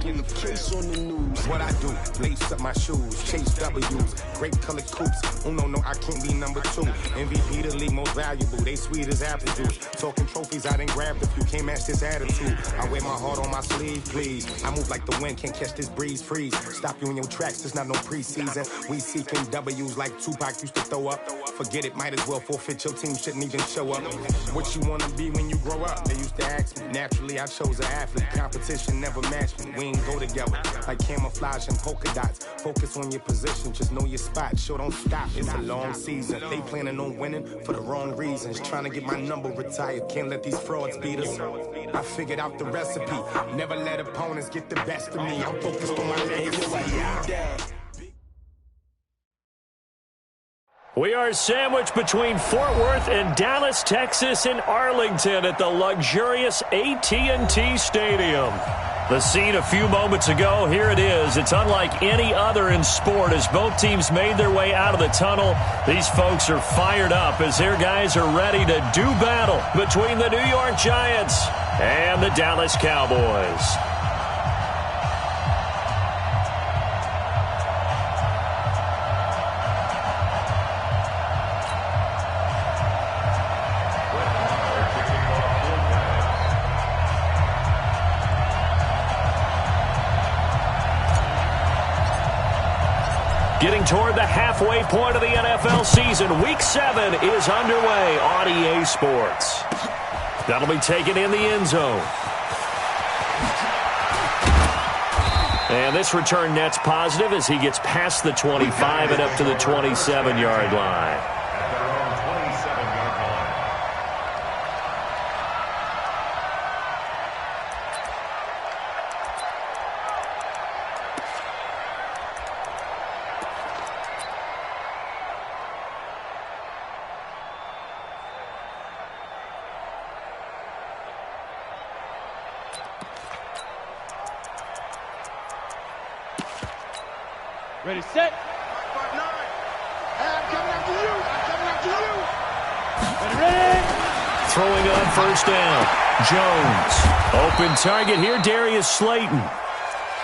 in the case on the news. What I do, lace up my shoes, chase W's, grape colored coops. No, I can't be number 2. MVP the league most valuable, they sweet as apple juice. Talking trophies, I done grabbed a few, can't match this attitude. I wear my heart on my sleeve, please. I move like the wind, can't catch this breeze, freeze. Stop you in your tracks, it's not no preseason. We seeking W's like Tupac used to throw up. Forget it, might as well forfeit, your team shouldn't even show up. What you wanna be when you grow up? They used to ask me. Naturally, I chose an athlete. Competition never matched me. We ain't go together like camouflage and polka dots. Focus on your position, just know your spot. Sure, don't stop. It's a long season. They planning on winning for the wrong reasons. Trying to get my number retired. Can't let these frauds beat us. I figured out the recipe. Never let opponents get the best of me. I'm focused on my legacy. We are sandwiched between Fort Worth and Dallas, Texas, and Arlington at the luxurious AT&T Stadium. The scene a few moments ago, here it is. It's unlike any other in sport as both teams made their way out of the tunnel. These folks are fired up as their guys are ready to do battle between the New York Giants and the Dallas Cowboys. Getting toward the halfway point of the NFL season, Week 7 is underway on EA Sports. That'll be taken in the end zone. And this return net's positive as he gets past the 25 and up to the 27-yard line. Ready, set. 5-9. I'm coming after you. Ready. Throwing on first down. Jones. Open target here, Darius Slayton.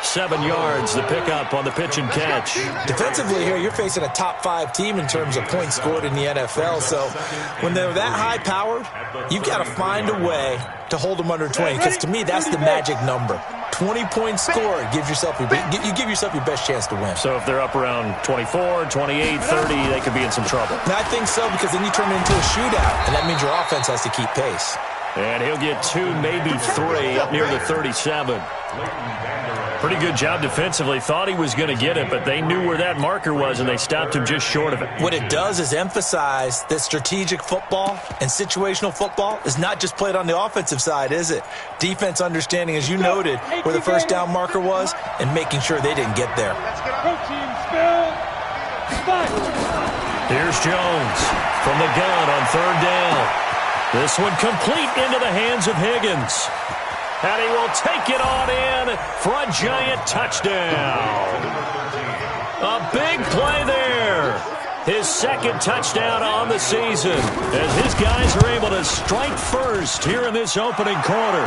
7 yards, the pickup on the pitch and catch. Defensively here, you're facing a top 5 team in terms of points scored in the NFL. So when they're that high-powered, you've got to find a way to hold them under 20. Because to me, that's the magic number. 20 points scored, you give yourself your best chance to win. So if they're up around 24, 28, 30, they could be in some trouble. And I think so, because then you turn it into a shootout, and that means your offense has to keep pace. And he'll get 2, maybe 3 up near the 37. Pretty good job defensively. Thought he was going to get it, but they knew where that marker was, and they stopped him just short of it. What it does is emphasize that strategic football and situational football is not just played on the offensive side, is it? Defense understanding, as you noted, where the first down marker was and making sure they didn't get there. Here's Jones from the gun on third down. This one complete into the hands of Higgins. And he will take it on in for a giant touchdown. A big play there. His second touchdown on the season as his guys are able to strike first here in this opening quarter.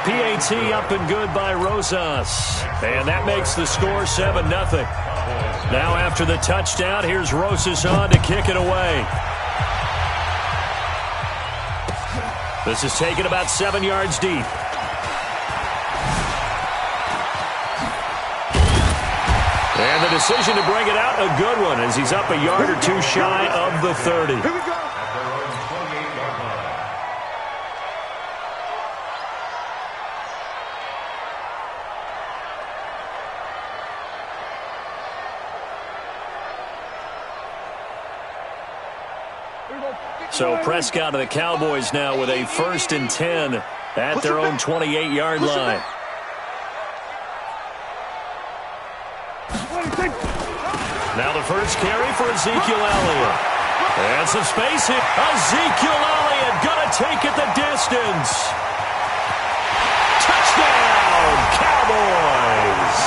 PAT up and good by Rosas. And that makes the score 7-0. Now after the touchdown, here's Rosas on to kick it away. This is taken about 7 yards deep. And the decision to bring it out, a good one, as he's up a yard or 2 shy of the 30. Here we go. So Prescott and the Cowboys now with a 1st and 10 at their own 28-yard line. Now the first carry for Ezekiel Elliott. And some space here. Ezekiel Elliott going to take it the distance. Touchdown, Cowboys.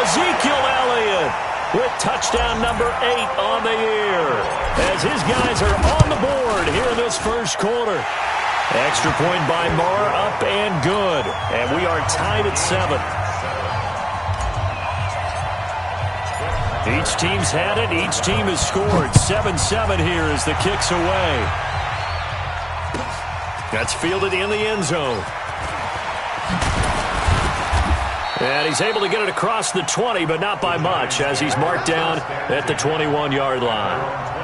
Ezekiel Elliott with touchdown number 8 on the year. As his guys are on the board here in this first quarter. Extra point by Moore, up and good. And we are tied at 7. Each team's had it. Each team has scored. 7-7 here as the kick's away. That's fielded in the end zone. And he's able to get it across the 20, but not by much, as he's marked down at the 21-yard line.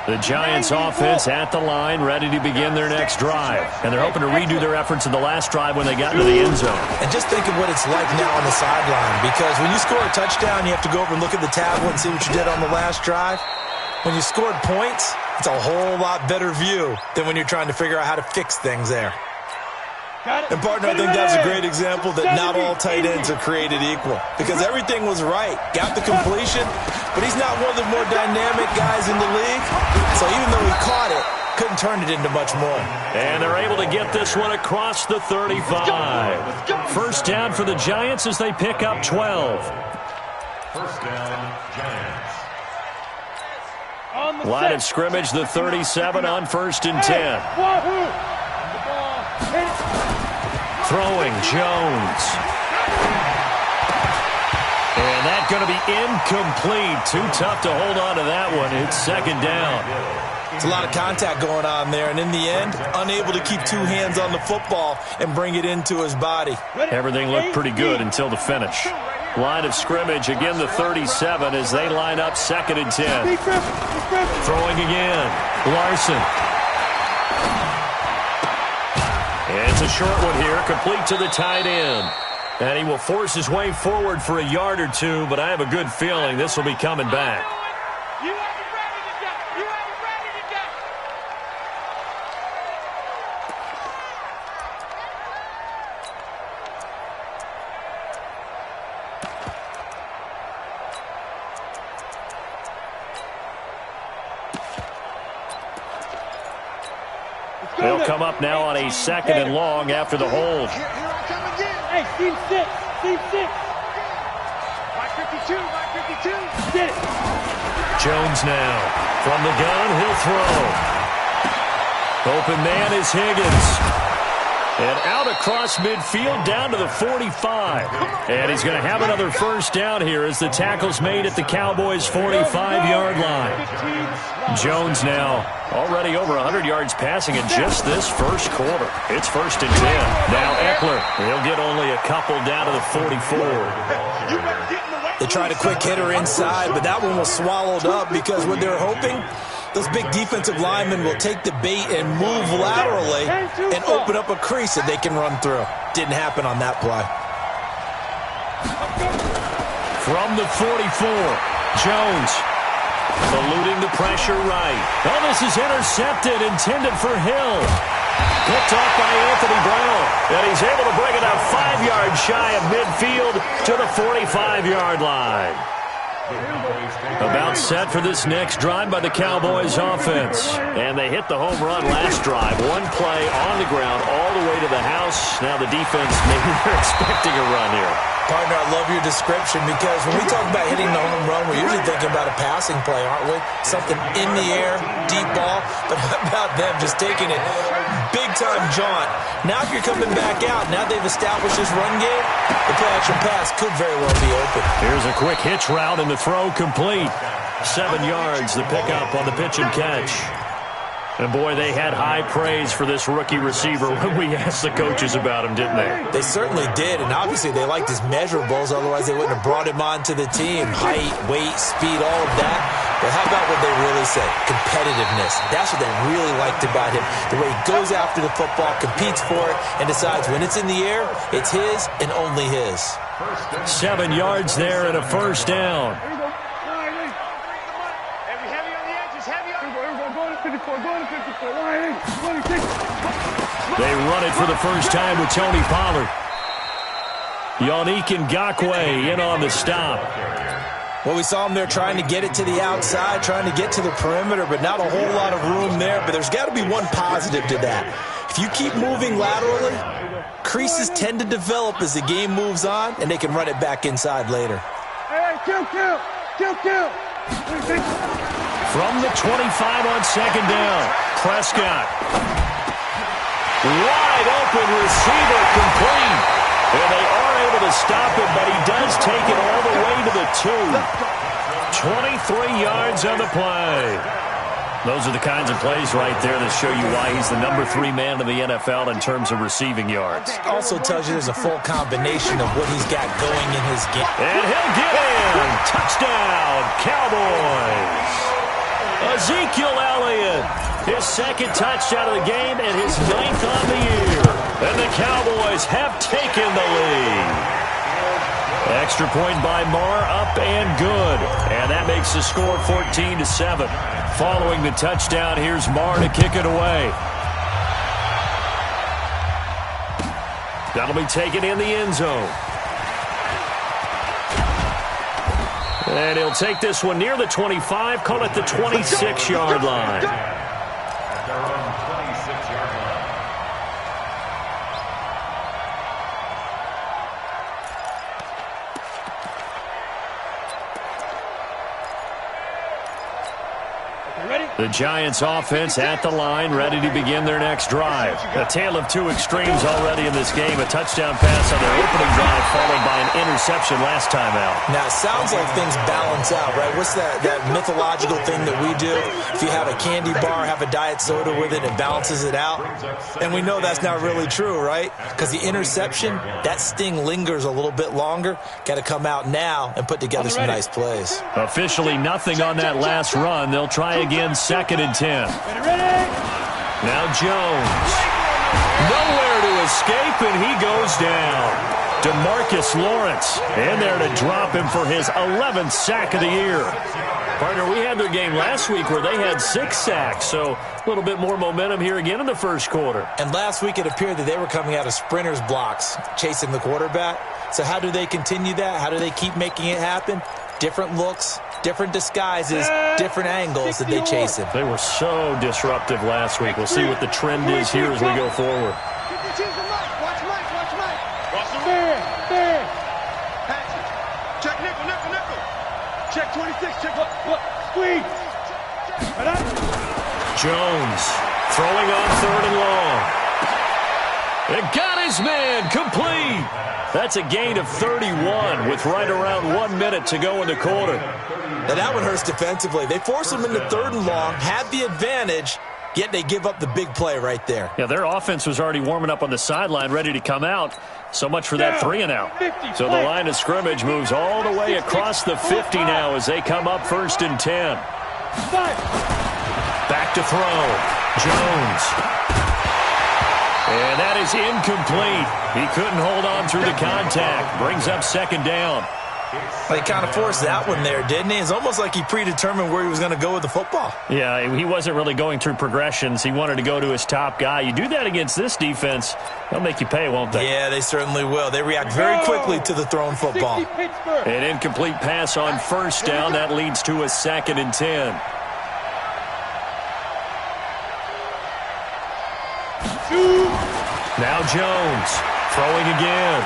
The Giants offense at the line, ready to begin their next drive. And they're hoping to redo their efforts in the last drive when they got into the end zone. And just think of what it's like now on the sideline, because when you score a touchdown, you have to go over and look at the tablet and see what you did on the last drive. When you scored points, it's a whole lot better view than when you're trying to figure out how to fix things there. And, partner, I think that's a great example that not all tight ends are created equal, because everything was right. Got the completion, but he's not one of the more dynamic guys in the league. So even though he caught it, couldn't turn it into much more. And they're able to get this one across the 35. First down for the Giants as they pick up 12. First down, Giants. Line of scrimmage, the 37 on 1st and 10. Throwing, Jones. And that's going to be incomplete. Too tough to hold on to that one. It's second down. It's a lot of contact going on there, and in the end, unable to keep two hands on the football and bring it into his body. Everything looked pretty good until the finish. Line of scrimmage, again the 37 as they line up 2nd and 10. Throwing again. Larson. It's a short one here, complete to the tight end. And he will force his way forward for a yard or two, but I have a good feeling this will be coming back. They'll come up now on a 2nd and long after the hold. Hey, team 6. Team 6. Mike 52. Mike 52. Get it. Jones now. From the gun, he'll throw. Open man is Higgins. And out across midfield down to the 45. And he's going to have another first down here as the tackle's made at the Cowboys' 45-yard line. Jones now already over 100 yards passing in just this first quarter. It's 1st and 10. Now Eckler. He'll get only a couple down to the 44. They tried a quick hitter inside, but that one was swallowed up because what they're hoping, those big defensive linemen will take the bait and move laterally and open up a crease that they can run through. Didn't happen on that play. From the 44, Jones eluding the pressure right. Oh, this is intercepted, intended for Hill. Picked off by Anthony Brown. And he's able to bring it out 5 yards shy of midfield to the 45-yard line. About set for this next drive by the Cowboys offense. And they hit the home run last drive. One play on the ground all the way to the house. Now the defense, maybe they're expecting a run here. Partner, I love your description because when we talk about hitting the home run, we're usually thinking about a passing play, aren't we? Something in the air, deep ball. But how about them just taking it big-time jaunt? Now if you're coming back out, now they've established this run game, the play-action pass could very well be open. Here's a quick hitch route and the throw complete. 7 yards, the pickup on the pitch and catch. And, boy, they had high praise for this rookie receiver when we asked the coaches about him, didn't they? They certainly did, and obviously they liked his measurables, otherwise they wouldn't have brought him onto the team. Height, weight, speed, all of that. But how about what they really said? Competitiveness. That's what they really liked about him. The way he goes after the football, competes for it, and decides when it's in the air, it's his and only his. 7 yards there and a first down. They run it for the first time with Tony Pollard. Yannick Ngakoue in on the stop. Well, we saw him there trying to get it to the outside, trying to get to the perimeter, but not a whole lot of room there. But there's got to be one positive to that. If you keep moving laterally, creases tend to develop as the game moves on, and they can run it back inside later. Hey, kill. From the 25 on second down, Prescott. Wide open receiver complete. And they are able to stop him, but he does take it all the way to the 2. 23 yards on the play. Those are the kinds of plays right there that show you why he's the number 3 man in the NFL in terms of receiving yards. Also tells you there's a full combination of what he's got going in his game. And he'll get in. Touchdown, Cowboys. Ezekiel Elliott, his second touchdown of the game and his 9th on the year. And the Cowboys have taken the lead. Extra point by Marr, up and good. And that makes the score 14-7. Following the touchdown, here's Marr to kick it away. That'll be taken in the end zone. And he'll take this one near the 25, call it the 26-yard line. At their own 26-yard line. The Giants offense at the line, ready to begin their next drive. A tale of two extremes already in this game. A touchdown pass on their opening drive followed by an interception last time out. Now, it sounds like things balance out, right? What's that mythological thing that we do? If you have a candy bar, have a diet soda with it, it balances it out. And we know that's not really true, right? Because the interception, that sting lingers a little bit longer. Got to come out now and put together some nice plays. Officially nothing on that last run. They'll try again, 2nd and 10. Now Jones. Nowhere to escape, and he goes down. DeMarcus Lawrence in there to drop him for his 11th sack of the year. Partner, we had their game last week where they had 6 sacks, so a little bit more momentum here again in the first quarter. And last week it appeared that they were coming out of sprinters blocks, chasing the quarterback. So how do they continue that? How do they keep making it happen? Different looks, different disguises, different angles that they chase him. They were so disruptive last week. We'll see what the trend is here as we go forward. Watch Mike. Man. Check nickel. Check 26. Check look. Squeeze. Jones throwing on 3rd and long. And got his man complete. That's a gain of 31 with right around 1 minute to go in the quarter. And that one hurts defensively. They force him into 3rd and long, had the advantage, yet they give up the big play right there. Yeah, their offense was already warming up on the sideline, ready to come out. So much for that 3 and out. So the line of scrimmage moves all the way across the 50 now as they come up 1st and 10. Back to throw. Jones. And that is incomplete. He couldn't hold on through the contact. Brings up 2nd down. Well, he kind of forced that one there, didn't he? It's almost like he predetermined where he was going to go with the football. Yeah, he wasn't really going through progressions. He wanted to go to his top guy. You do that against this defense, they'll make you pay, won't they? Yeah, they certainly will. They react very quickly to the thrown football. An incomplete pass on 1st down. That leads to a 2nd and 10. Now Jones throwing again.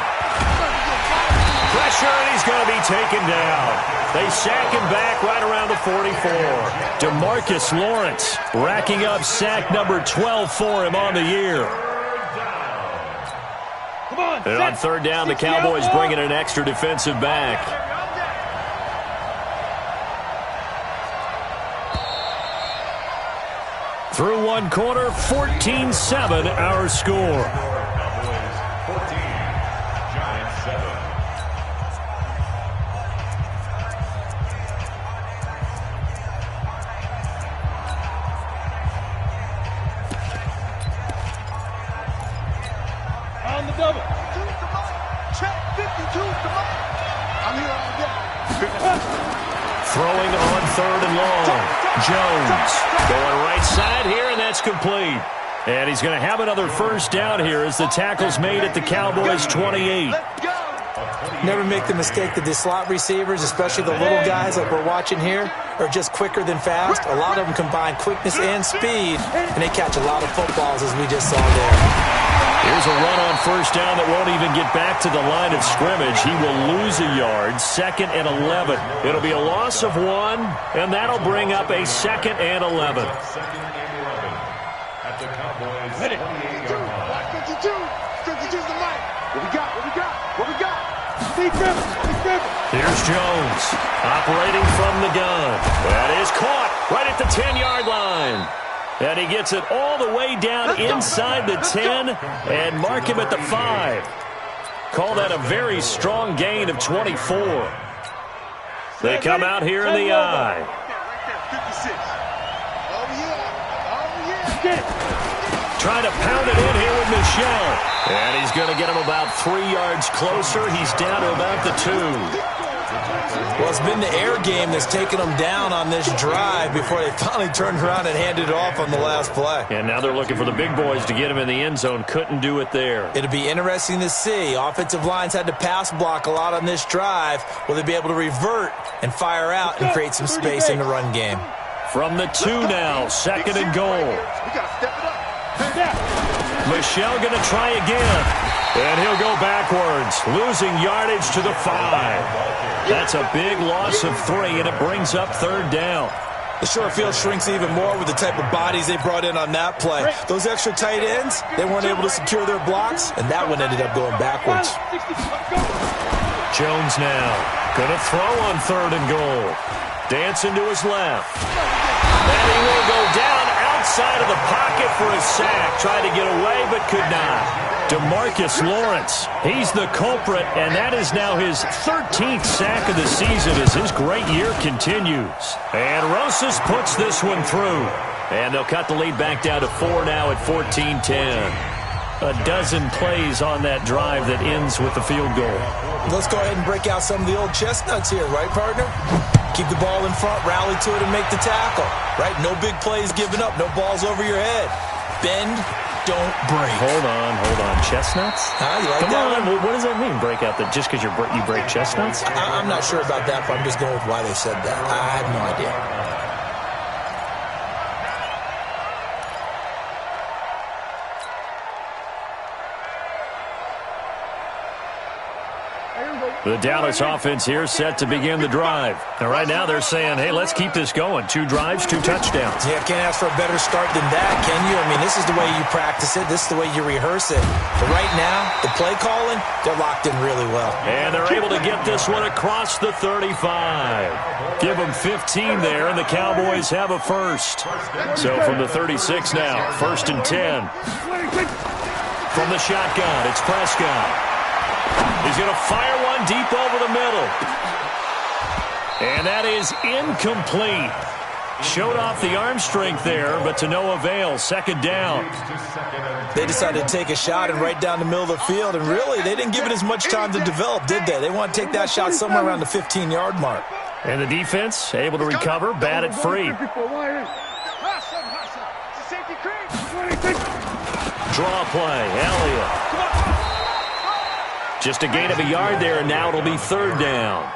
Pressure, and he's going to be taken down. They sack him back right around the 44. DeMarcus Lawrence racking up sack number 12 for him on the year. And on 3rd down, the Cowboys bringing an extra defensive back. Through 1 quarter, 14-7 our score. Cowboys 14, Giants 7. On the double. Check 52. I'm here all day. Throwing on 3rd and long. Jones going right side here, and that's complete. And he's going to have another 1st down here as the tackle's made at the Cowboys' 28. Never make the mistake that the slot receivers, especially the little guys like we're watching here, are just quicker than fast. A lot of them combine quickness and speed, and they catch a lot of footballs, as we just saw there. Here's a run on 1st down that won't even get back to the line of scrimmage. He will lose a yard, 2nd and 11. It'll be a loss of 1, and that'll bring up a 2nd and 11. 2nd and 11 at the Cowboys' 28-yard line. 52's the mic. What we got? What we got? Steve Rivers. Here's Jones, operating from the gun. That is caught right at the 10-yard line. And he gets it all the way down inside the 10 and mark him at the 5. Call that a very strong gain of 24. They come out here in the I. Trying to pound it in here with Michel. And he's going to get him about 3 yards closer. He's down to about the 2. Well, it's been the air game that's taken them down on this drive before they finally turned around and handed it off on the last play. And now they're looking for the big boys to get him in the end zone. Couldn't do it there. It'll be interesting to see. Offensive lines had to pass block a lot on this drive. Will they be able to revert and fire out and create some space in the run game? From the 2 now, 2nd and goal. Michel going to try again. And he'll go backwards, losing yardage to the 5. That's a big loss of 3, and it brings up 3rd down. The short field shrinks even more with the type of bodies they brought in on that play. Those extra tight ends, they weren't able to secure their blocks, and that one ended up going backwards. Jones now going to throw on 3rd and goal. Dancing to his left. And he will go down outside of the pocket for a sack. Tried to get away, but could not. DeMarcus Lawrence, he's the culprit, and that is now his 13th sack of the season as his great year continues. And Rosas puts this one through. And they'll cut the lead back down to 4 now at 14-10. A dozen plays on that drive that ends with the field goal. Let's go ahead and break out some of the old chestnuts here, right, partner? Keep the ball in front, rally to it, and make the tackle, right? No big plays given up, no balls over your head. Bend, don't break. Hold on. Chestnuts? You like Come that on, one? what does that mean, break out? That just because you break chestnuts? I'm not sure about that, but I'm just going with why they said that. I have no idea. The Dallas offense here set to begin the drive. Now, right now they're saying, hey, let's keep this going. 2 drives, 2 touchdowns. Yeah, can't ask for a better start than that, can you? I mean, this is the way you practice it. This is the way you rehearse it. But right now, the play calling, they're locked in really well. And they're able to get this one across the 35. Give them 15 there, and the Cowboys have a first. So from the 36 now, 1st and 10. From the shotgun, it's Prescott. He's going to fire one deep over the middle. And that is incomplete. Showed off the arm strength there, but to no avail. 2nd down. They decided to take a shot and right down the middle of the field, and really, they didn't give it as much time to develop, did they? They want to take that shot somewhere around the 15-yard mark. And the defense able to recover, bat it free. Draw play, Elliott. Just a gain of a yard there, and now it'll be 3rd down.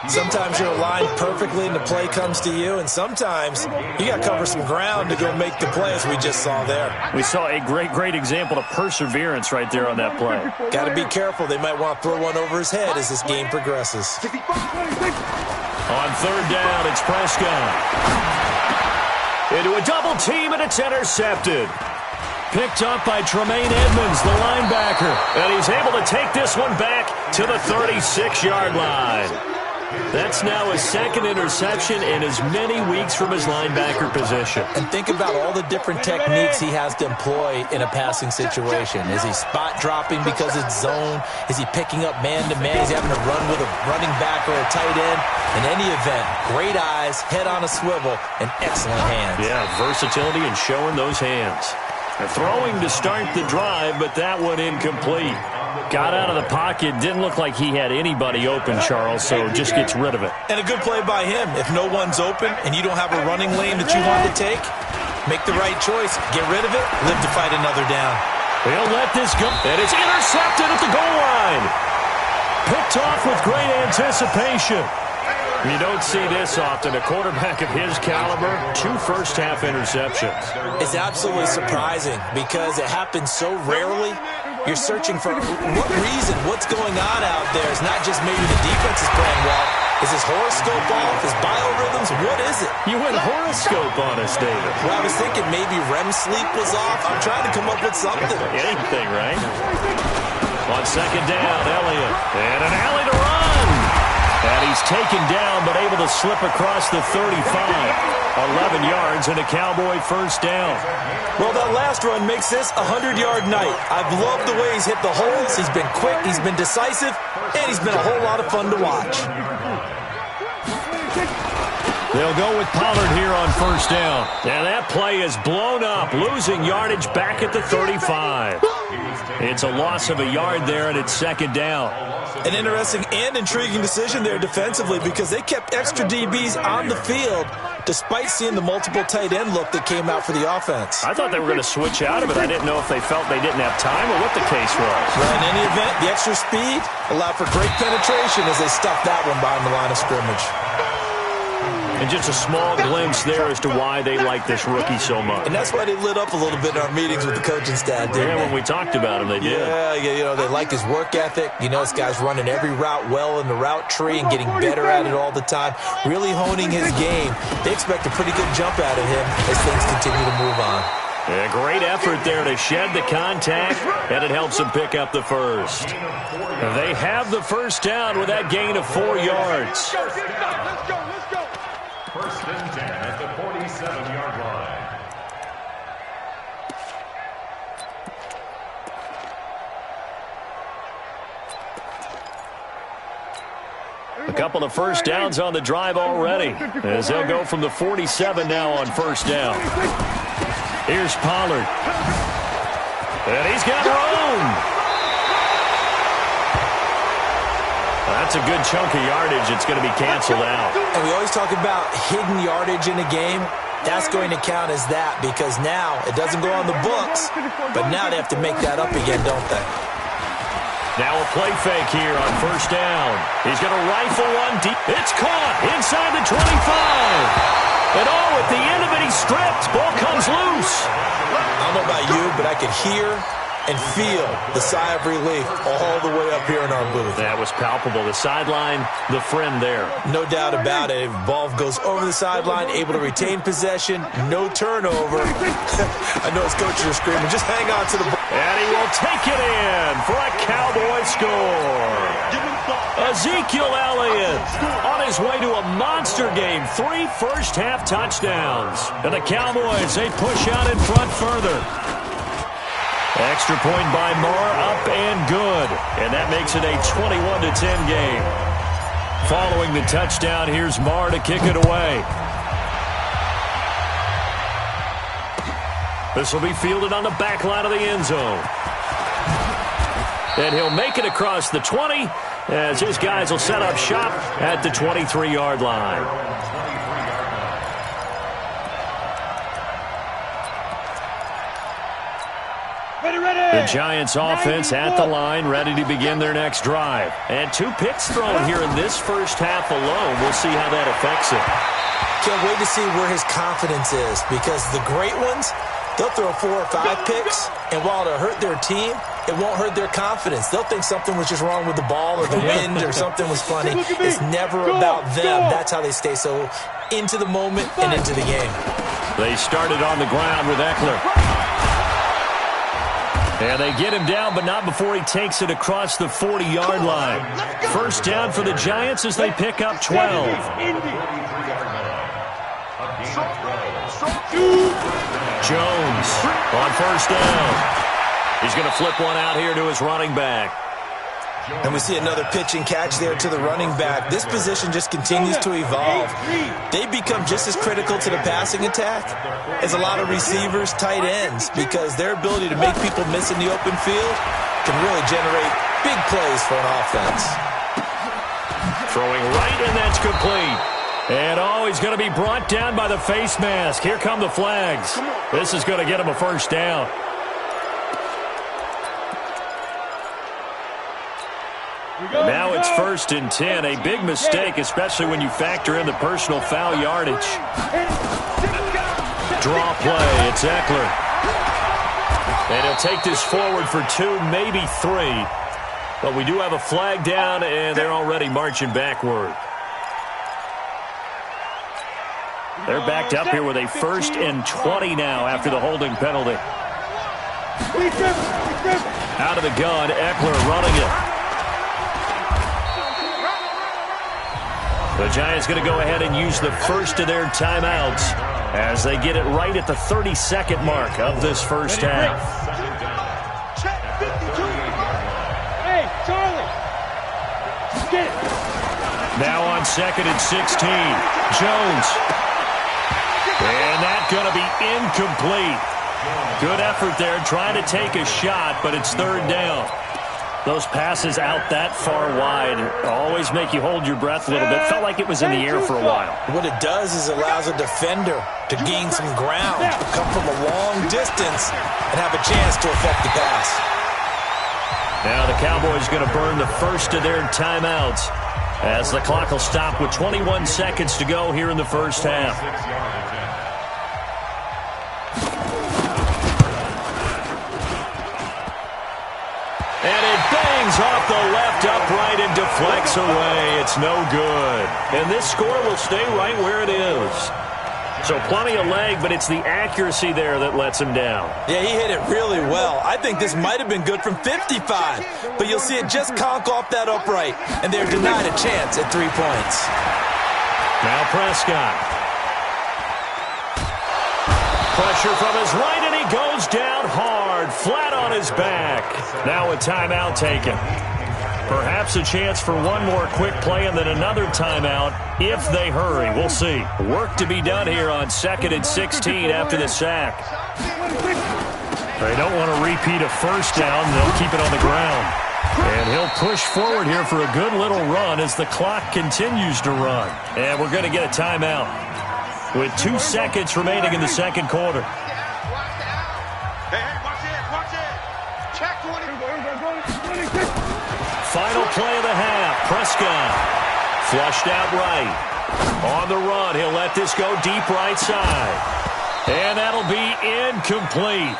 Sometimes you're aligned perfectly and the play comes to you, and sometimes you got to cover some ground to go make the play, as we just saw there. We saw a great example of perseverance right there on that play. Got to be careful. They might want to throw one over his head as this game progresses. On 3rd down, it's Prescott. Into a double team, and it's intercepted. Picked up by Tremaine Edmonds, the linebacker. And he's able to take this one back to the 36-yard line. That's now his 2nd interception in as many weeks from his linebacker position. And think about all the different techniques he has to employ in a passing situation. Is he spot dropping because it's zone? Is he picking up man-to-man? Is he having to run with a running back or a tight end? In any event, great eyes, head on a swivel, and excellent hands. Yeah, versatility and showing those hands. They're throwing to start the drive, but that one incomplete. Got out of the pocket. Didn't look like he had anybody open, Charles, so just gets rid of it. And a good play by him. If no one's open and you don't have a running lane that you want to take, make the right choice. Get rid of it. Live to fight another down. They'll let this go. And it's intercepted at the goal line. Picked off with great anticipation. You don't see this often. A quarterback of his caliber, 2 first-half interceptions. It's absolutely surprising because it happens so rarely. You're searching for what reason, what's going on out there. It's not just maybe the defense is playing well. Is his horoscope off? His biorhythms? What is it? You went horoscope on us, David. Well, I was thinking maybe REM sleep was off. I'm trying to come up with something. Anything, right? On second down, Elliott. And an alley to run. And he's taken down, but able to slip across the 35. 11 yards and a Cowboy first down. Well, that last run makes this a 100-yard night. I've loved the way he's hit the holes. He's been quick, he's been decisive, and he's been a whole lot of fun to watch. They'll go with Pollard here on first down. And that play is blown up, losing yardage back at the 35. It's a loss of a yard there, and it's second down. An interesting and intriguing decision there defensively because they kept extra DBs on the field despite seeing the multiple tight end look that came out for the offense. I thought they were going to switch out of it. I didn't know if they felt they didn't have time or what the case was. Well, in any event, the extra speed allowed for great penetration as they stuffed that one behind the line of scrimmage. And just a small glimpse there as to why they like this rookie so much. And that's why they lit up a little bit in our meetings with the coaching staff, didn't they? When we talked about him, they did. Yeah, they like his work ethic. You know, this guy's running every route well in the route tree and getting better at it all the time, really honing his game. They expect a pretty good jump out of him as things continue to move on. A great effort there to shed the contact, and it helps them pick up the first. They have the first down with that gain of 4 yards. Let's go. First and 10 at the 47-yard line. A couple of first downs on the drive already, as they'll go from the 47 now on first down. Here's Pollard. And he's got room. That's a good chunk of yardage. It's going to be canceled out. And we always talk about hidden yardage in a game. That's going to count as that because now it doesn't go on the books, but now they have to make that up again, don't they? Now a play fake here on first down. He's going to rifle one deep. It's caught inside the 25. And at the end of it, he stripped. Ball comes loose. I don't know about you, but I could hear and feel the sigh of relief all the way up here in our booth. That was palpable. The sideline, the friend there. No doubt about it. If the ball goes over the sideline, able to retain possession, no turnover. I know his coaches are screaming, just hang on to the ball. And he will take it in for a Cowboy score. Ezekiel Elliott on his way to a monster game. 3 first-half touchdowns. And the Cowboys, they push out in front further. Extra point by Moore, up and good. And that makes it a 21-10 game. Following the touchdown, here's Moore to kick it away. This will be fielded on the back line of the end zone. And he'll make it across the 20 as his guys will set up shop at the 23-yard line. The Giants offense at the line, ready to begin their next drive. And 2 picks thrown here in this first half alone. We'll see how that affects it. Can't wait to see where his confidence is because the great ones, they'll throw 4 or 5 picks, and while it'll hurt their team, it won't hurt their confidence. They'll think something was just wrong with the ball or the wind or something was funny. It's never about them. That's how they stay so into the moment and into the game. They started on the ground with Eckler. And they get him down, but not before he takes it across the 40-yard line. First down for the Giants as they pick up 12. Jones on first down. He's going to flip one out here to his running back. And we see another pitch and catch there to the running back. This position just continues to evolve. They become just as critical to the passing attack as a lot of receivers, tight ends, because their ability to make people miss in the open field can really generate big plays for an offense. Throwing right, and that's complete. And he's going to be brought down by the face mask. Here come the flags. This is going to get him a first down. Now it's 1st and 10. A big mistake, especially when you factor in the personal foul yardage. Draw play. It's Eckler. And he'll take this forward for 2, maybe 3. But we do have a flag down, and they're already marching backward. They're backed up here with a 1st and 20 now after the holding penalty. Out of the gun, Eckler running it. The Giants going to go ahead and use the first of their timeouts as they get it right at the 32nd mark of this first half. Hey, Charlie. Get it. Now on 2nd and 16, Jones. And that's going to be incomplete. Good effort there trying to take a shot, but it's 3rd down. Those passes out that far wide always make you hold your breath a little bit. Felt like it was in the air for a while. What it does is allows a defender to gain some ground, come from a long distance, and have a chance to affect the pass. Now the Cowboys going to burn the first of their timeouts as the clock will stop with 21 seconds to go here in the first half. And it bangs off the left upright and deflects away. It's no good. And this score will stay right where it is. So plenty of leg, but it's the accuracy there that lets him down. Yeah, he hit it really well. I think this might have been good from 55. But you'll see it just conk off that upright. And they're denied a chance at 3 points. Now Prescott. Pressure from his right, and he goes down hard, flat on his back. Now a timeout taken. Perhaps a chance for one more quick play and then another timeout if they hurry. We'll see. Work to be done here on 2nd and 16 after the sack. They don't want to repeat a first down. They'll keep it on the ground. And he'll push forward here for a good little run as the clock continues to run. And we're going to get a timeout with 2 seconds remaining in the second quarter. Final play of the half. Prescott flushed out right. On the run, he'll let this go deep right side. And that'll be incomplete.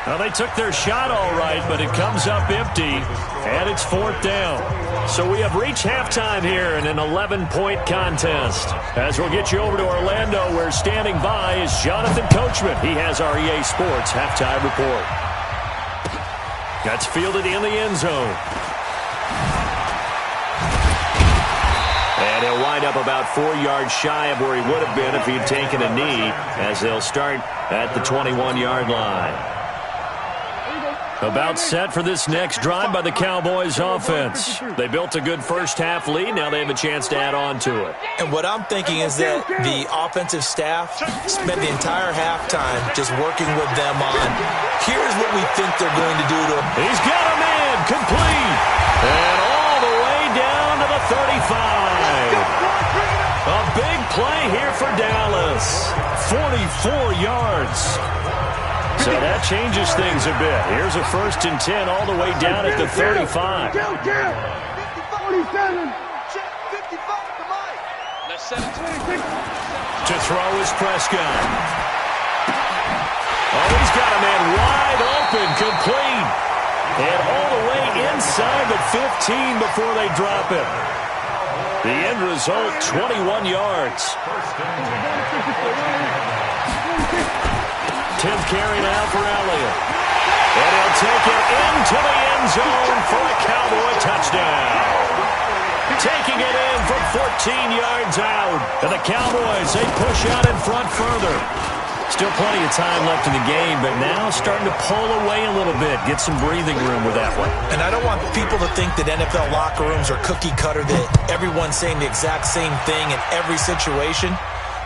Well, they took their shot all right, but it comes up empty, and it's 4th down. So we have reached halftime here in an 11-point contest. As we'll get you over to Orlando, where standing by is Jonathan Coachman. He has our EA Sports halftime report. That's fielded in the end zone. And he'll wind up about 4 yards shy of where he would have been if he'd taken a knee, as they'll start at the 21-yard line. About set for this next drive by the Cowboys offense. They built a good first half lead. Now they have a chance to add on to it. And what I'm thinking is that the offensive staff spent the entire halftime just working with them on, here's what we think they're going to do to him. He's got a man complete. And all the way down to the 35. A big play here for Dallas. 44 yards. So that changes things a bit. Here's a 1st and 10 all the way down at the 35. 47. To throw is Prescott. Oh, he's got a man wide open, complete. And all the way inside the 15 before they drop it. The end result, 21 yards. 10th carry now for Elliott. And he'll take it into the end zone for a Cowboy touchdown. Taking it in from 14 yards out. And the Cowboys, they push out in front further. Still plenty of time left in the game, but now starting to pull away a little bit. Get some breathing room with that one. And I don't want people to think that NFL locker rooms are cookie cutter, that everyone's saying the exact same thing in every situation.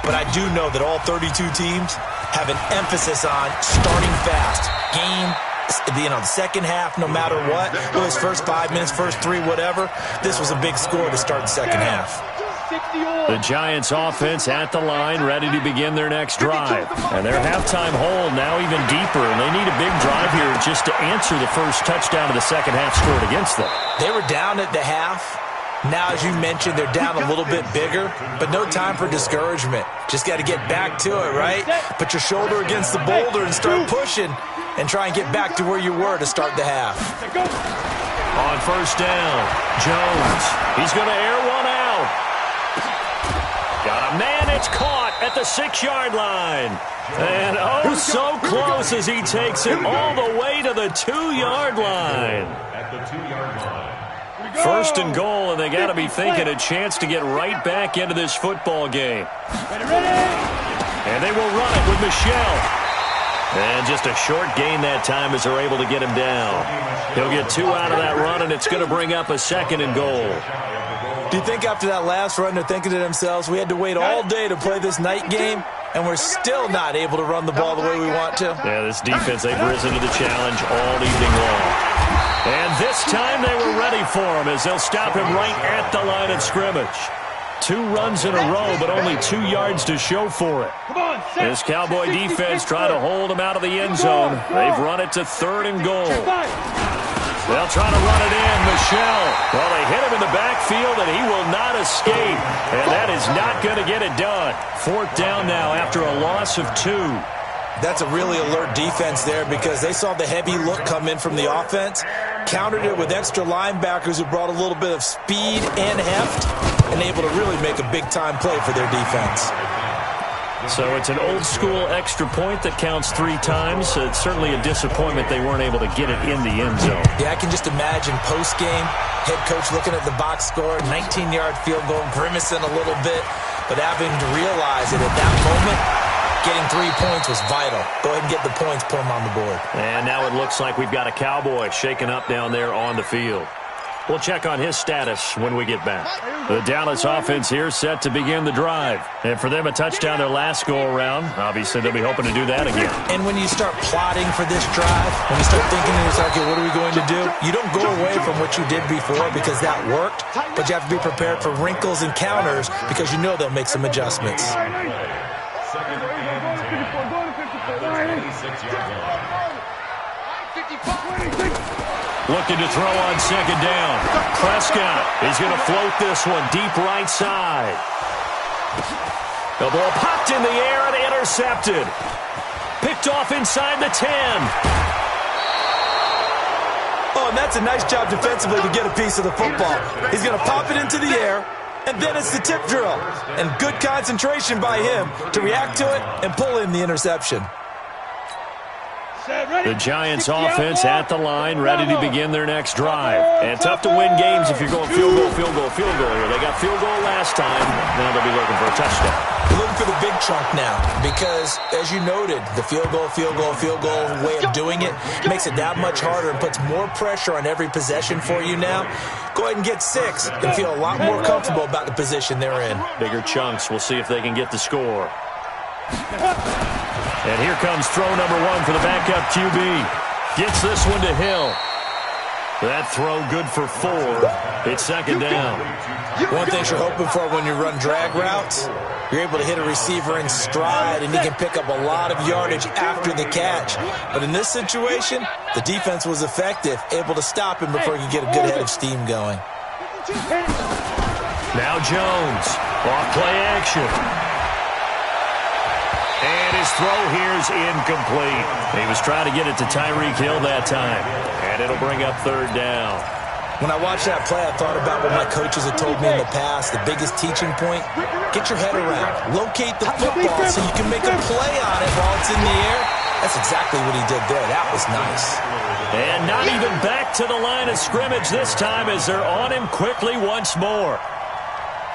But I do know that all 32 teams have an emphasis on starting fast. The second half, no matter what, those first 5 minutes, first 3, whatever, this was a big score to start the second half. The Giants offense at the line, ready to begin their next drive. And their halftime hole now even deeper, and they need a big drive here just to answer the first touchdown of the second half scored against them. They were down at the half. Now, as you mentioned, they're down a little bit bigger, but no time for discouragement. Just got to get back to it, right? Put your shoulder against the boulder and start pushing and try and get back to where you were to start the half. On first down, Jones. He's going to air one out. Got a man It's caught at the 6-yard line. And oh, so close as he takes it all the way to the 2-yard line. At the 2-yard line. First and goal, and they got to be thinking a chance to get right back into this football game. And they will run it with Michelle. And just a short gain that time as they're able to get him down. He'll get 2 out of that run, and it's going to bring up a 2nd and goal. Do you think after that last run they're thinking to themselves, we had to wait all day to play this night game, and we're still not able to run the ball the way we want to? Yeah, this defense, they've risen to the challenge all evening long. And this time they were ready for him as they'll stop him right at the line of scrimmage. 2 runs in a row, but only 2 yards to show for it. This Cowboy defense trying to hold him out of the end zone. They've run it to 3rd and goal. They'll try to run it in. Michelle. Well, they hit him in the backfield, and he will not escape. And that is not going to get it done. 4th down now after a loss of 2. That's a really alert defense there because they saw the heavy look come in from the offense, countered it with extra linebackers who brought a little bit of speed and heft, and able to really make a big-time play for their defense. So it's an old-school extra point that counts 3 times. It's certainly a disappointment they weren't able to get it in the end zone. Yeah, I can just imagine post-game, head coach looking at the box score, 19-yard field goal, grimacing a little bit, but having to realize that at that moment, getting 3 points was vital. Go ahead and get the points, put them on the board. And now it looks like we've got a Cowboy shaken up down there on the field. We'll check on his status when we get back. The Dallas offense here set to begin the drive. And for them, a touchdown their last go-around. Obviously, they'll be hoping to do that again. And when you start plotting for this drive, when you start thinking to yourself, okay, what are we going to do? You don't go away from what you did before because that worked, but you have to be prepared for wrinkles and counters because you know they'll make some adjustments. Looking to throw on 2nd down. Prescott is going to float this one deep right side. The ball popped in the air and intercepted. Picked off inside the 10. Oh, and that's a nice job defensively to get a piece of the football. He's going to pop it into the air, and then it's the tip drill. And good concentration by him to react to it and pull in the interception. The Giants offense at the line, ready to begin their next drive. And tough to win games if you're going field goal, field goal, field goal here. They got field goal last time. Now they'll be looking for a touchdown. They're looking for the big chunk now because, as you noted, the field goal way of doing it makes it that much harder and puts more pressure on every possession for you now. Go ahead and get 6 and feel a lot more comfortable about the position they're in. Bigger chunks. We'll see if they can get the score. And here comes throw number 1 for the backup QB. Gets this one to Hill. That throw good for 4. It's 2nd down. One thing you're hoping for when you run drag routes, you're able to hit a receiver in stride, and he can pick up a lot of yardage after the catch. But in this situation, the defense was effective, able to stop him before he could get a good head of steam going. Now Jones, off play action. And his throw here is incomplete. He was trying to get it to Tyreek Hill that time. And it'll bring up 3rd down. When I watched that play, I thought about what my coaches had told me in the past. The biggest teaching point, get your head around. Locate the football so you can make a play on it while it's in the air. That's exactly what he did there. That was nice. And not even back to the line of scrimmage this time as they're on him quickly once more.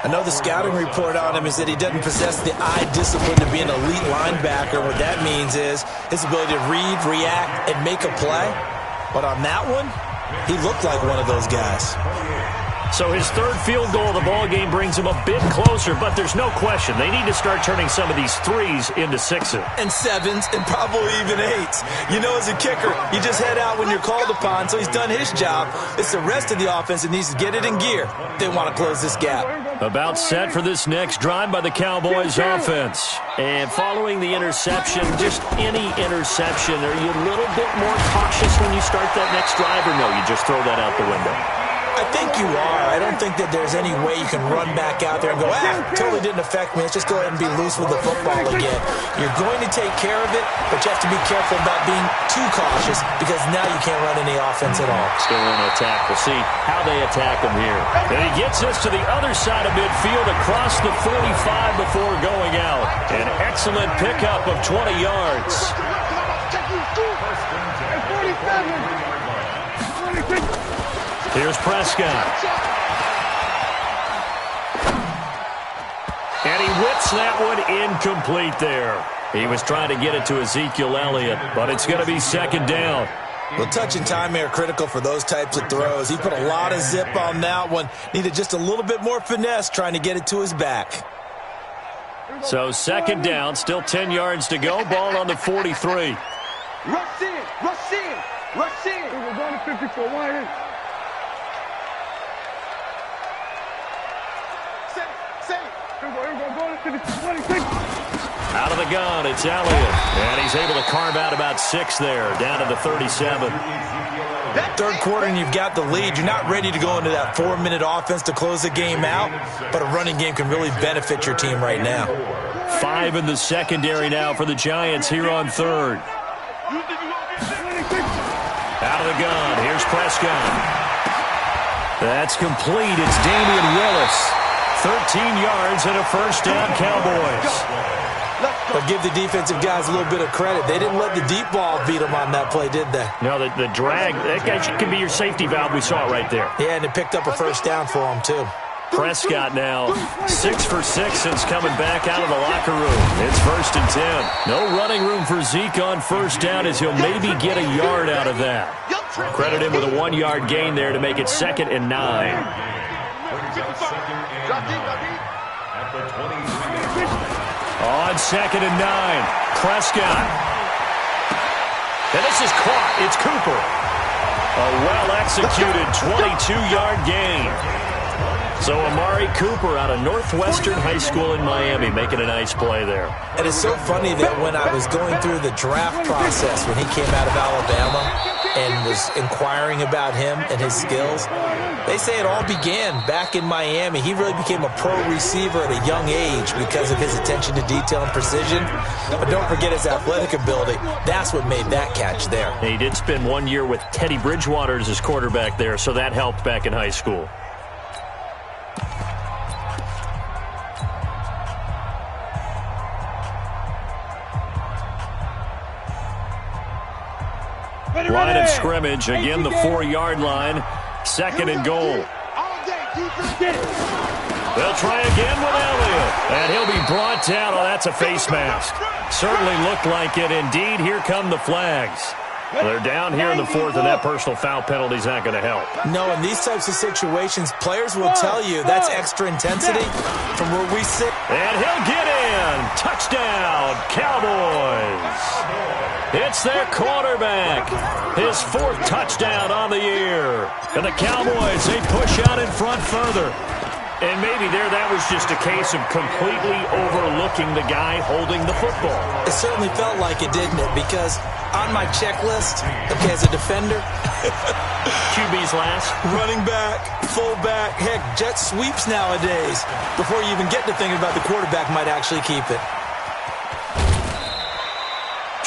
I know the scouting report on him is that he doesn't possess the eye discipline to be an elite linebacker. What that means is his ability to read, react, and make a play. But on that one, he looked like one of those guys. So his 3rd field goal of the ball game brings him a bit closer, but there's no question they need to start turning some of these 3s into 6s. And 7s and probably even 8s. You know, as a kicker, you just head out when you're called upon, so he's done his job. It's the rest of the offense that needs to get it in gear if they want to close this gap. About set for this next drive by the Cowboys offense. And following the interception, just any interception, are you a little bit more cautious when you start that next drive, or no, you just throw that out the window? I think you are. I don't think that there's any way you can run back out there and go, totally didn't affect me. Let's just go ahead and be loose with the football again. You're going to take care of it, but you have to be careful about being too cautious because now you can't run any offense at all. Still in attack. We'll see how they attack him here. And he gets us to the other side of midfield across the 45 before going out. An excellent pickup of 20 yards. Here's Prescott. And he whips that one incomplete there. He was trying to get it to Ezekiel Elliott, but it's going to be second down. Well, touch and time are critical for those types of throws. He put a lot of zip on that one. Needed just a little bit more finesse trying to get it to his back. So second down, still 10 yards to go. Ball on the 43. Rush in, rush in, rush in. We're going to 54, wide in. Out of the gun, it's Elliott. And he's able to carve out about 6 there, down to the 37. Third quarter and you've got the lead. You're not ready to go into that 4-minute offense to close the game out, but a running game can really benefit your team right now. 5 in the secondary now for the Giants here on third. Out of the gun, here's Prescott. That's complete. It's Damian Willis. 13 yards and a first down, Cowboys. But give the defensive guys a little bit of credit. They didn't let the deep ball beat them on that play, did they? No, the drag, that guy could be your safety valve. We saw it right there. Yeah, and it picked up a first down for them, too. Prescott now 6 for 6 since coming back out of the locker room. It's 1st and 10. No running room for Zeke on first down as he'll maybe get a yard out of that. Credit him with a 1-yard gain there to make it 2nd and 9. On 2nd and 9, Prescott. And this is caught. It's Cooper. A well-executed 22-yard gain. So Amari Cooper out of Northwestern High School in Miami making a nice play there. And it's so funny that when I was going through the draft process when he came out of Alabama and was inquiring about him and his skills, they say it all began back in Miami. He really became a pro receiver at a young age because of his attention to detail and precision. But don't forget his athletic ability. That's what made that catch there. And he did spend 1 year with Teddy Bridgewater as his quarterback there, so that helped back in high school. Line of scrimmage, again the 4-yard line, 2nd and goal. They'll try again with Elliott, and he'll be brought down. Oh, that's a face mask. Certainly looked like it. Indeed, here come the flags. They're down here in the 4th, and that personal foul penalty is not going to help. No, in these types of situations, players will tell you that's extra intensity from where we sit. And he'll get in. Touchdown, Cowboys. It's their quarterback. His 4th touchdown on the year. And the Cowboys, they push out in front further. And maybe there that was just a case of completely overlooking the guy holding the football. It certainly felt like it, didn't it? Because on my checklist, okay, as a defender, QB's last. Running back, fullback, heck, jet sweeps nowadays. Before you even get to thinking about the quarterback might actually keep it.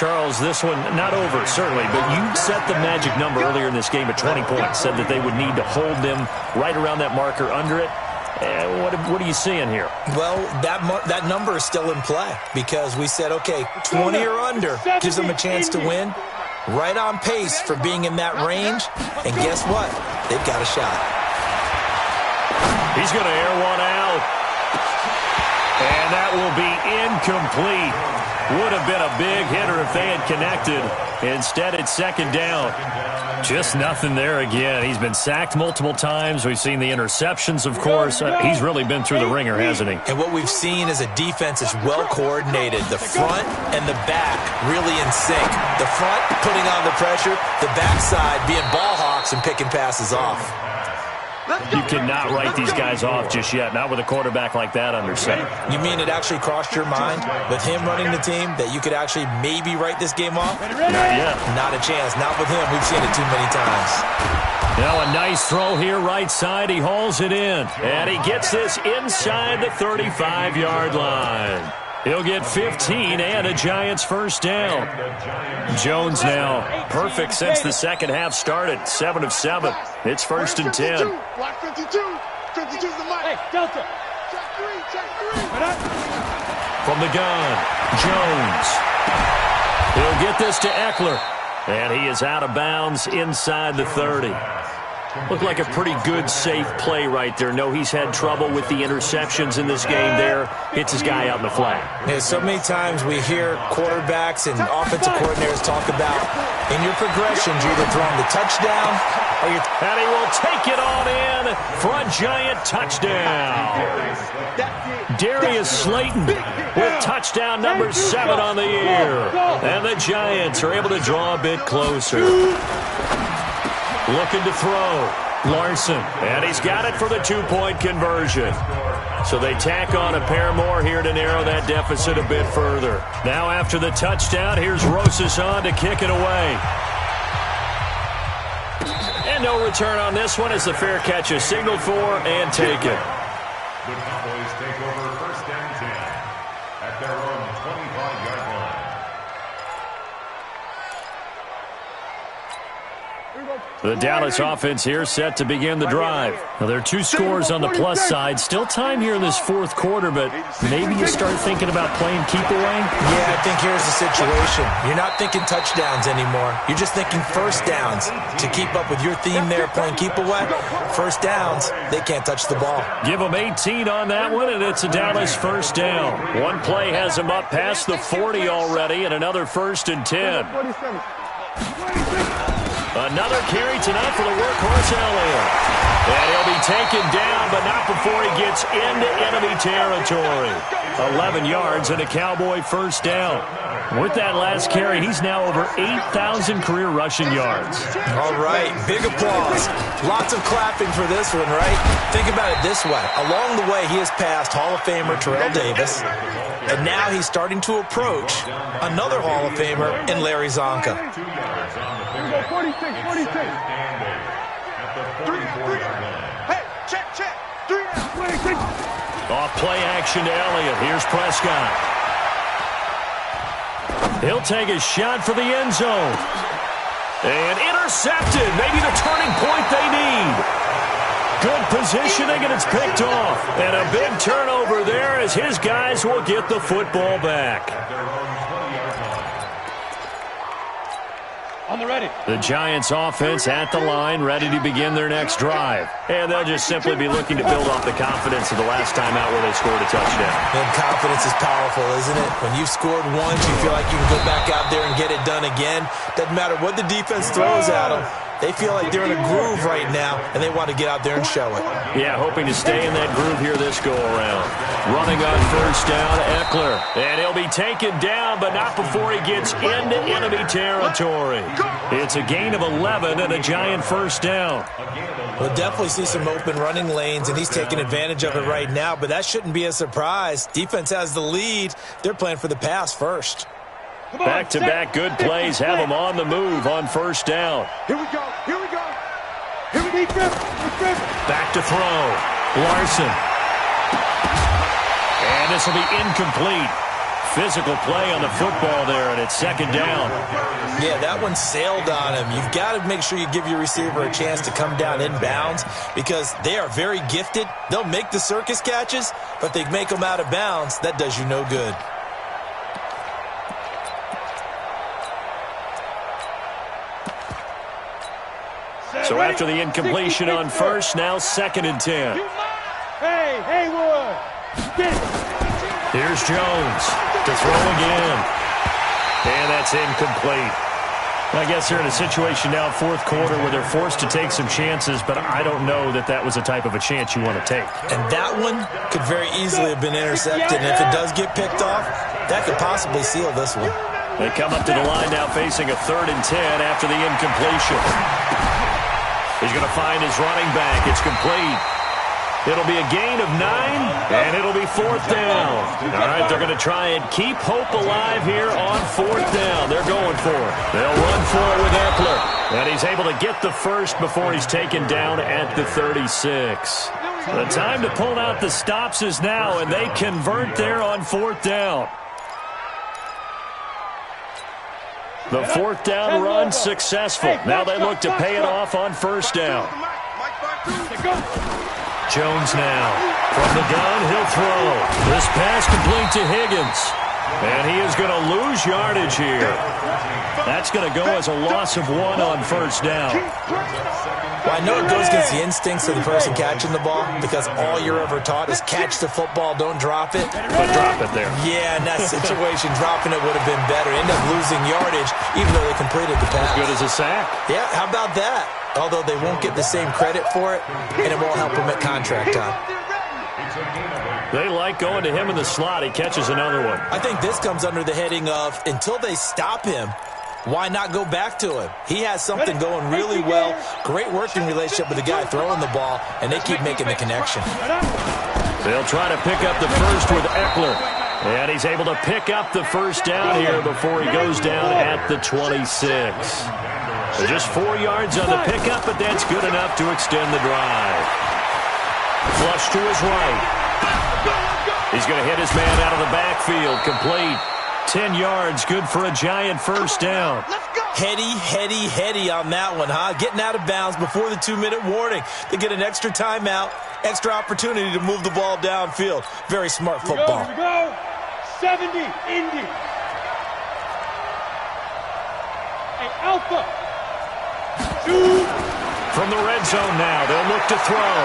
Charles, this one not over, certainly, but you set the magic number earlier in this game at 20 points, said that they would need to hold them right around that marker under it. What are you seeing here? Well, that number is still in play because we said, okay, 20 or under gives them a chance to win. Right on pace for being in that range. And guess what? They've got a shot. He's going to air one out. And that will be incomplete. Would have been a big hitter if they had connected. Instead, it's 2nd down. Just nothing there again. He's been sacked multiple times. We've seen the interceptions, of course. He's really been through the ringer, hasn't he? And what we've seen is a defense that's well-coordinated. The front and the back really in sync. The front putting on the pressure, the backside being ball hawks and picking passes off. You cannot write these guys off just yet, not with a quarterback like that under center. You mean it actually crossed your mind with him running the team that you could actually maybe write this game off? Not yet. Not a chance. Not with him. We've seen it too many times. Now a nice throw here right side. He hauls it in. And he gets this inside the 35-yard line. He'll get 15 and a Giants first down. Jones now perfect since the second half started. 7 of 7. It's first and 10. Block 52. 52's the mic. Hey, Delta. Check 3. From the gun, Jones. He'll get this to Eckler. And he is out of bounds inside the 30. Looked like a pretty good, safe play right there. No, he's had trouble with the interceptions in this game there. Hits his guy out in the flat. Yeah, so many times we hear quarterbacks and offensive coordinators talk about in your progressions, you're either throwing the touchdown or you're... And he will take it on in for a Giant touchdown. Darius Slayton with touchdown number 7 on the year. And the Giants are able to draw a bit closer. Looking to throw. Larson. And he's got it for the 2-point conversion. So they tack on a pair more here to narrow that deficit a bit further. Now after the touchdown, here's Rosas on to kick it away. And no return on this one as the fair catch is signaled for and taken. The Cowboys take over first and 10 at their own 25-yard line. The Dallas offense here set to begin the drive. Now, there are 2 scores on the plus side. Still time here in this fourth quarter, but maybe you start thinking about playing keep away? Yeah, I think here's the situation. You're not thinking touchdowns anymore. You're just thinking first downs. To keep up with your theme there, playing keep away, first downs, they can't touch the ball. Give them 18 on that one, and it's a Dallas first down. One play has them up past the 40 already, and another first and 10. Another carry tonight for the workhorse Elliott. And he'll be taken down, but not before he gets into enemy territory. 11 yards and a Cowboy first down. With that last carry, he's now over 8,000 career rushing yards. All right, big applause. Lots of clapping for this one, right? Think about it this way. Along the way, he has passed Hall of Famer Terrell Davis, and now he's starting to approach another Hall of Famer in Larry Zonka. 46. Hey, check. 26. Off play action to Elliott. Here's Prescott. He'll take a shot for the end zone. And intercepted. Maybe the turning point they need. Good positioning, and it's picked off. And a big turnover there as his guys will get the football back. On the ready. The Giants offense at the line, ready to begin their next drive. And they'll just simply be looking to build off the confidence of the last time out where they scored a touchdown. And confidence is powerful, isn't it? When you've scored once, you feel like you can go back out there and get it done again. Doesn't matter what the defense throws at them. They feel like they're in a groove right now, and they want to get out there and show it. Yeah, hoping to stay in that groove here this go-around. Running on first down, Eckler. And he'll be taken down, but not before he gets into enemy territory. It's a gain of 11 and a Giant first down. We'll definitely see some open running lanes, and he's taking advantage of it right now, but that shouldn't be a surprise. Defense has the lead. They're playing for the pass first. Back-to-back good plays have them on the move on first down. Here we go. Here we go. Back to throw. Larson. And this will be incomplete. Physical play on the football there, and it's second down. Yeah, that one sailed on him. You've got to make sure you give your receiver a chance to come down inbounds because they are very gifted. They'll make the circus catches, but they make them out of bounds. That does you no good. So after the incompletion on first, now second and 10. Hey, Haywood. Here's Jones to throw again. And that's incomplete. I guess they're in a situation now, fourth quarter, where they're forced to take some chances, but I don't know that that was a type of a chance you want to take. And that one could very easily have been intercepted. And if it does get picked off, that could possibly seal this one. They come up to the line now facing a 3rd and 10 after the incompletion. He's going to find his running back. It's complete. It'll be a gain of 9, and it'll be 4th down. All right, they're going to try and keep hope alive here on 4th down. They're going for it. They'll run for it with Eckler. And he's able to get the first before he's taken down at the 36. The time to pull out the stops is now, and they convert there on 4th down. The 4th down run successful. Now they look to pay it off on 1st down. Jones now. From the gun, he'll throw. This pass complete to Higgins. And he is going to lose yardage here. That's going to go as a loss of 1 on 1st down. Well, I know it goes against the instincts of the person catching the ball because all you're ever taught is catch the football, don't drop it. But drop it there. Yeah, in that situation, dropping it would have been better. End up losing yardage even though they completed the pass. As good as a sack. Yeah, how about that? Although they won't get the same credit for it, and it won't help them at contract time. They like going to him in the slot. He catches another one. I think this comes under the heading of until they stop him, why not go back to him? He has something going really well. Great working relationship with the guy throwing the ball, and they keep making the connection. They'll try to pick up the first with Eckler. And he's able to pick up the first down here before he goes down at the 26. Just 4 yards on the pickup, but that's good enough to extend the drive. Flush to his right. He's going to hit his man out of the backfield. Complete. 10 yards, good for a giant first down. Heady on that one, huh? Getting out of bounds before the 2-minute warning. They get an extra timeout, extra opportunity to move the ball downfield. Very smart football. Here we go. 70, Indy. Hey, Alpha. 2. From the red zone now, they'll look to throw.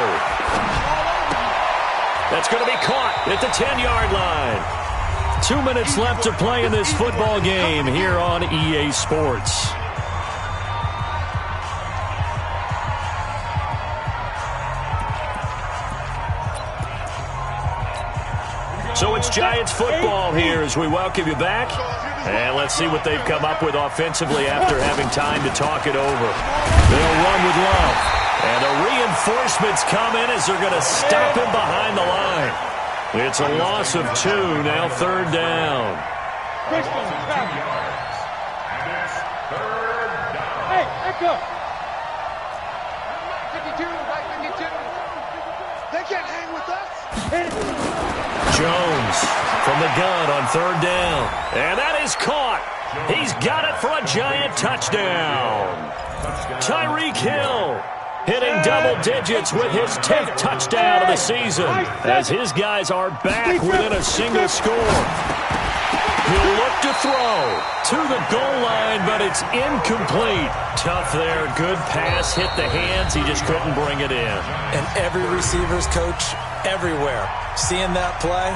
That's going to be caught at the 10-yard line. 2 minutes left to play in this football game here on EA Sports. So it's Giants football here as we welcome you back. And let's see what they've come up with offensively after having time to talk it over. They'll run with Love. And the reinforcements come in as they're going to stop him behind the line. It's a loss of 2, now 3rd down. Hey, Echo. 52, right 52. They can't hang with us. Jones from the gun on 3rd down. And that is caught. He's got it for a giant touchdown. Tyreek Hill hitting double digits with his 10th touchdown of the season as his guys are back within a single score. He'll look to throw to the goal line, but it's incomplete. Tough there. Good pass. Hit the hands. He just couldn't bring it in. And every receiver's coach everywhere. Seeing that play,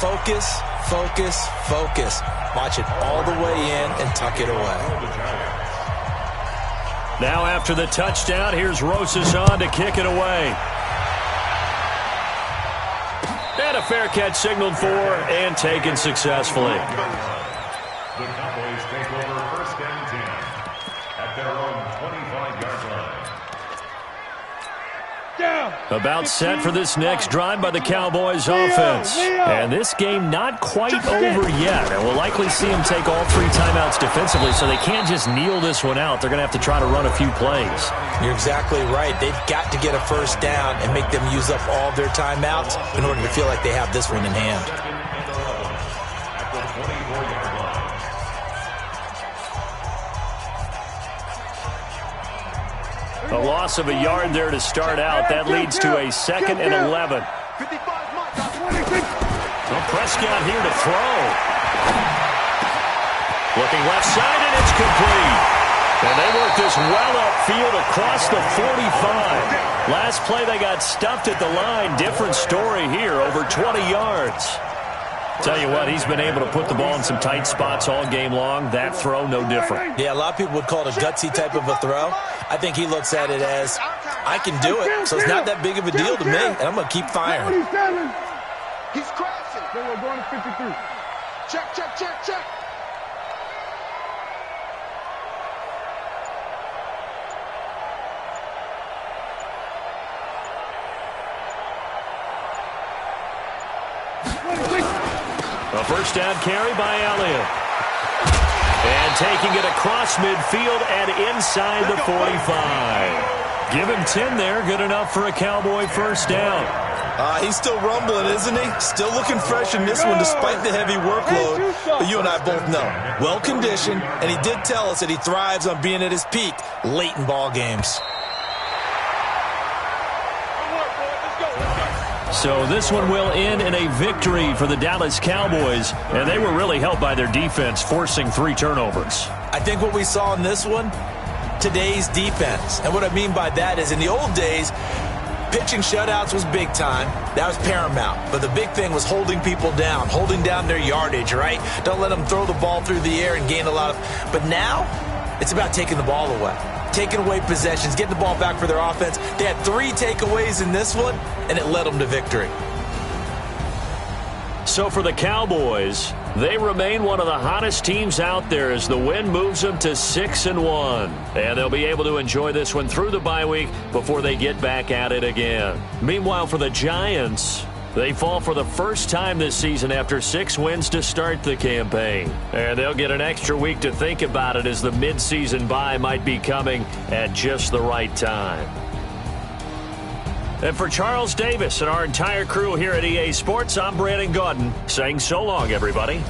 focus, focus, focus. Watch it all the way in and tuck it away. Now after the touchdown, here's Rosas on to kick it away. And a fair catch signaled for and taken successfully. The Cowboys take over 1st and 10 at their own 25-yard line. About set for this next drive by the Cowboys offense. And this game not quite over yet. And we'll likely see them take all 3 timeouts defensively, so they can't just kneel this one out. They're going to have to try to run a few plays. You're exactly right. They've got to get a first down and make them use up all their timeouts in order to feel like they have this one in hand. A loss of a yard there to start out. That leads to a 2nd and 11. Well, Prescott here to throw. Looking left side, and it's complete. And they work this well upfield across the 45. Last play, they got stuffed at the line. Different story here, over 20 yards. Tell you what, he's been able to put the ball in some tight spots all game long. That throw, no different. Yeah, a lot of people would call it a gutsy type of a throw. I think he looks at it as, I can do it, so it's not that big of a deal to me, and I'm going to keep firing. He's crashing. We're going to 53. Check, check, check, check. A first down carry by Elliott. And taking it across midfield and inside the 45. Give him 10 there. Good enough for a Cowboy first down. He's still rumbling, isn't he? Still looking fresh in this one despite the heavy workload. But you and I both know, well-conditioned, and he did tell us that he thrives on being at his peak late in ball games. So this one will end in a victory for the Dallas Cowboys, and they were really helped by their defense forcing 3 turnovers. I think what we saw in this one, today's defense. And what I mean by that is in the old days, pitching shutouts was big time. That was paramount. But the big thing was holding people down, holding down their yardage, right? Don't let them throw the ball through the air and gain a lot of... But now, it's about taking the ball away. Taking away possessions, getting the ball back for their offense. They had 3 takeaways in this one, and it led them to victory. So for the Cowboys, they remain one of the hottest teams out there as the win moves them to 6-1. And they'll be able to enjoy this one through the bye week before they get back at it again. Meanwhile, for the Giants, they fall for the first time this season after 6 wins to start the campaign. And they'll get an extra week to think about it as the midseason bye might be coming at just the right time. And for Charles Davis and our entire crew here at EA Sports, I'm Brandon Gaudin saying so long, everybody.